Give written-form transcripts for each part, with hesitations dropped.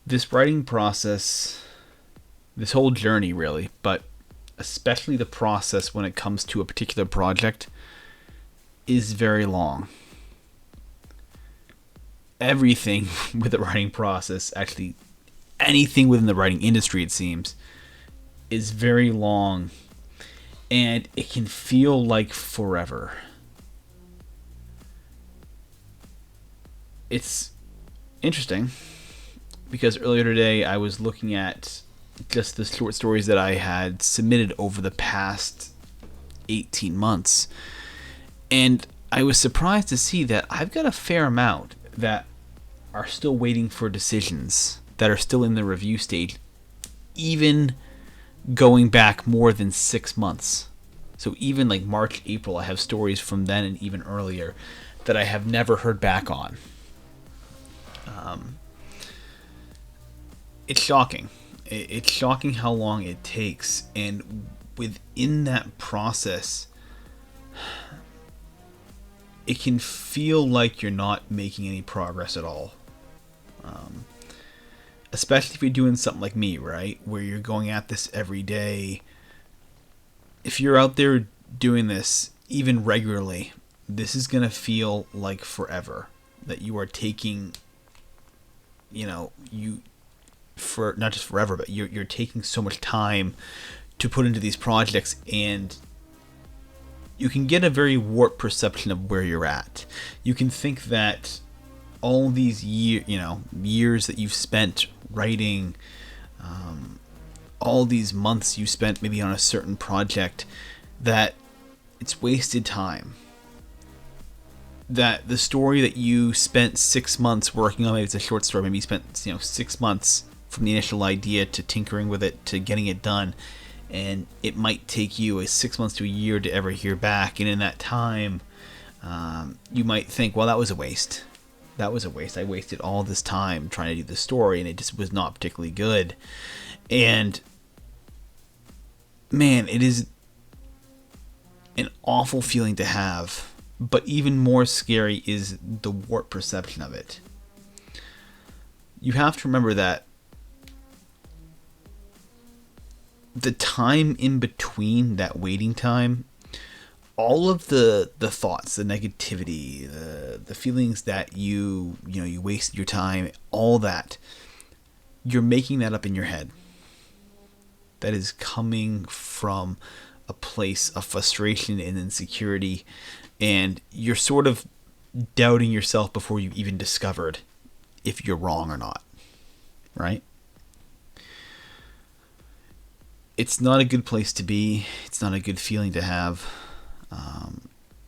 This writing process, this whole journey really, but especially the process when it comes to a particular project, is very long. Everything with the writing process, actually anything within the writing industry, it seems, is very long, and it can feel like forever. It's interesting because earlier today I was looking at just the short stories that I had submitted over the past 18 months, and I was surprised to see that I've got a fair amount that are still waiting for decisions, that are still in the review stage, even going back more than 6 months. So even like March, April, I have stories from then and even earlier that I have never heard back on. It's shocking. It's shocking how long it takes, and within that process, it can feel like you're not making any progress at all. Especially if you're doing something like me, right? Where you're going at this every day. If you're out there doing this even regularly, this is going to feel like forever. That you are taking, you for not just forever, but you're taking so much time to put into these projects, and you can get a very warped perception of where you're at. You can think that all these years that you've spent writing, all these months you spent maybe on a certain project, that it's wasted time. That the story that you spent 6 months working on, maybe it's a short story, maybe you spent 6 months from the initial idea to tinkering with it to getting it done, and it might take you 6 months to a year to ever hear back, and in that time, you might think, well, that was a waste. That was a waste. I wasted all this time trying to do the story, and it just was not particularly good. And man, it is an awful feeling to have, but even more scary is the warped perception of it. You have to remember that the time in between, that waiting time, all of the thoughts, the negativity, the feelings that you wasted your time, all that, you're making that up in your head. That is coming from a place of frustration and insecurity, and you're sort of doubting yourself before you even discovered if you're wrong or not, right? It's not a good place to be. It's not a good feeling to have.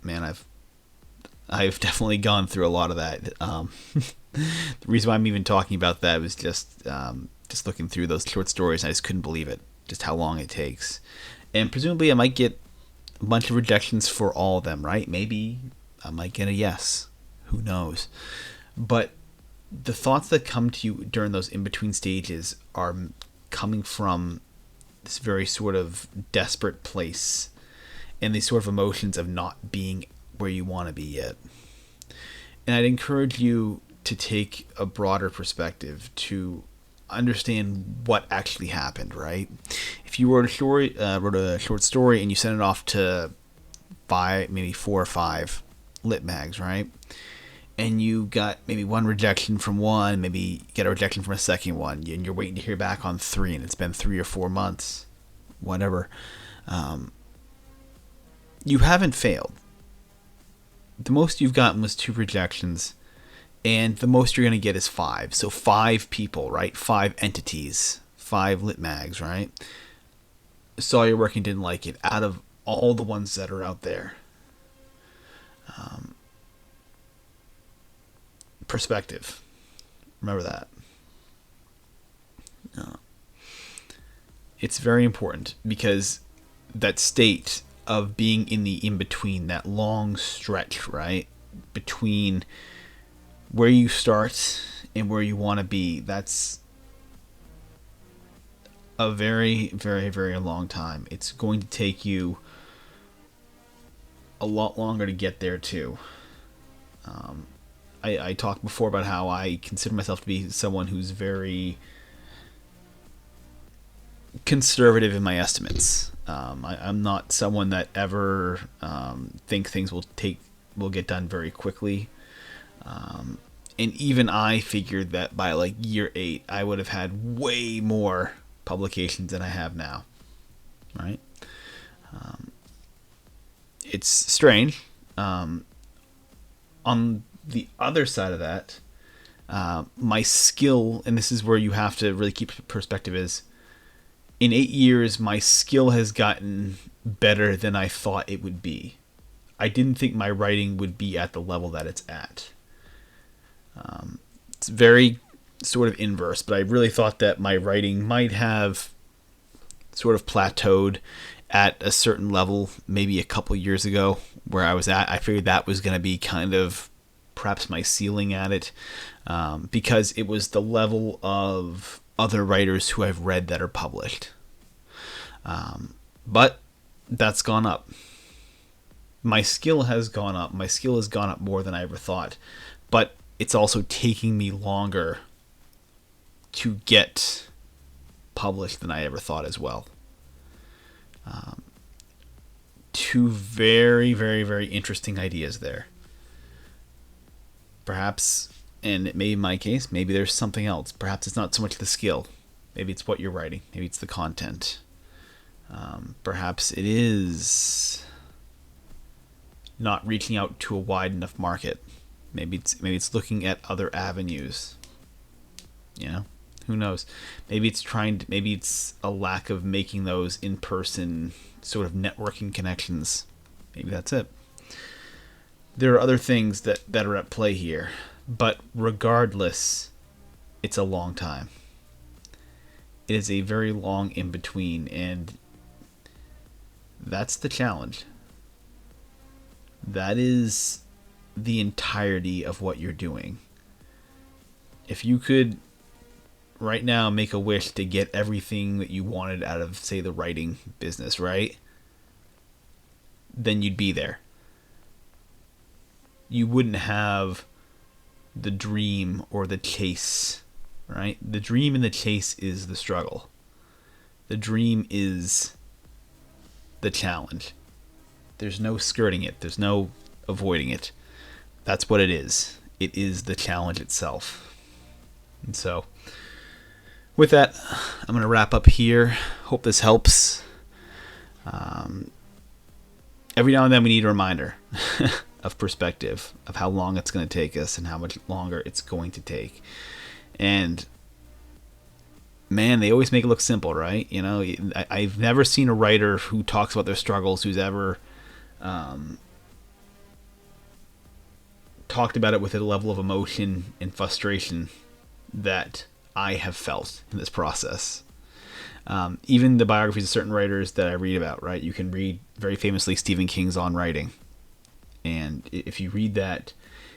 Man, I've definitely gone through a lot of that. The reason why I'm even talking about that was just looking through those short stories, and I just couldn't believe it, just how long it takes. And presumably I might get a bunch of rejections for all of them, right? Maybe I might get a yes. Who knows? But the thoughts that come to you during those in-between stages are coming from this very sort of desperate place, and these sort of emotions of not being where you want to be yet. And I'd encourage you to take a broader perspective to understand what actually happened, right? If you wrote a short story and you sent it off to maybe 4 or 5 lit mags, right? And you got maybe one rejection from one, maybe get a rejection from a second one, and you're waiting to hear back on 3, and it's been 3 or 4 months, whatever. You haven't failed. The most you've gotten was 2 rejections, and the most you're going to get is 5. So 5 people, right? 5 entities, 5 lit mags, right? Saw your work and didn't like it out of all the ones that are out there. Perspective. Remember that. It's very important, because that state of being in the in-between, that long stretch, right, between where you start and where you want to be, that's a very, very, very long time. It's going to take you a lot longer to get there too. I talked before about how I consider myself to be someone who's very conservative in my estimates. I'm not someone that ever think things will get done very quickly. And even I figured that by like year 8, I would have had way more publications than I have now. Right? It's strange. On the other side of that, my skill, and this is where you have to really keep perspective, is in 8 years, my skill has gotten better than I thought it would be. I didn't think my writing would be at the level that it's at. It's very sort of inverse, but I really thought that my writing might have sort of plateaued at a certain level maybe a couple years ago where I was at. I figured that was going to be kind of perhaps my ceiling at it, because it was the level of other writers who I've read that are published. But that's gone up. My skill has gone up. My skill has gone up more than I ever thought. But it's also taking me longer to get published than I ever thought as well. Two very, very, very interesting ideas there. Perhaps, and it may be my case, maybe there's something else. Perhaps it's not so much the skill. Maybe it's what you're writing. Maybe it's the content. Perhaps it is not reaching out to a wide enough market. Maybe it's looking at other avenues. You know, who knows? Maybe it's a lack of making those in-person sort of networking connections. Maybe that's it. There are other things that are at play here, but regardless, it's a long time. It is a very long in-between, and that's the challenge. That is the entirety of what you're doing. If you could right now make a wish to get everything that you wanted out of, say, the writing business, right? Then you'd be there. You wouldn't have the dream or the chase, right? The dream and the chase is the struggle. The dream is the challenge. There's no skirting it. There's no avoiding it. That's what it is. It is the challenge itself. And so, with that, I'm going to wrap up here. Hope this helps. Every now and then we need a reminder of perspective, of how long it's going to take us and how much longer it's going to take. And man, they always make it look simple, right? You know, I've never seen a writer who talks about their struggles who's ever talked about it with a level of emotion and frustration that I have felt in this process. Even the biographies of certain writers that I read about, right? You can read very famously Stephen King's On Writing. And if you read that,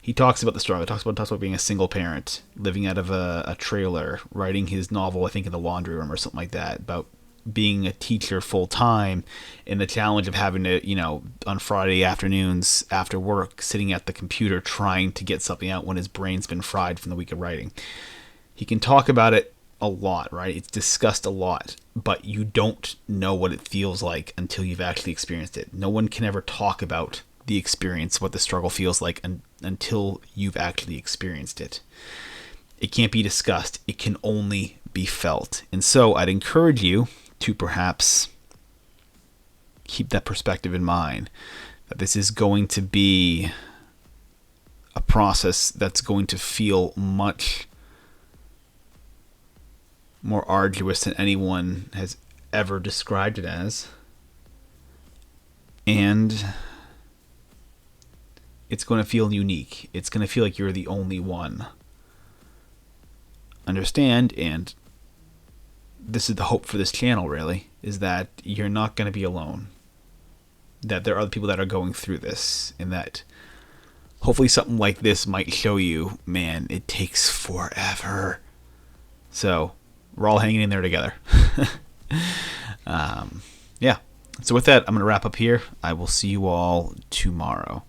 he talks about the struggle. Talks about being a single parent, living out of a trailer, writing his novel, I think, in the laundry room or something like that, about being a teacher full time and the challenge of having to, you know, on Friday afternoons after work, sitting at the computer trying to get something out when his brain's been fried from the week of writing. He can talk about it a lot, right? It's discussed a lot, but you don't know what it feels like until you've actually experienced it. No one can ever talk about the experience, what the struggle feels like, until you've actually experienced it. It can't be discussed. It can only be felt. And so I'd encourage you to perhaps keep that perspective in mind, that this is going to be a process that's going to feel much more arduous than anyone has ever described it as. And it's going to feel unique. It's going to feel like you're the only one. Understand, and this is the hope for this channel, really, is that you're not going to be alone. That there are other people that are going through this, and that hopefully something like this might show you, man, it takes forever. So, we're all hanging in there together. Yeah. So with that, I'm going to wrap up here. I will see you all tomorrow.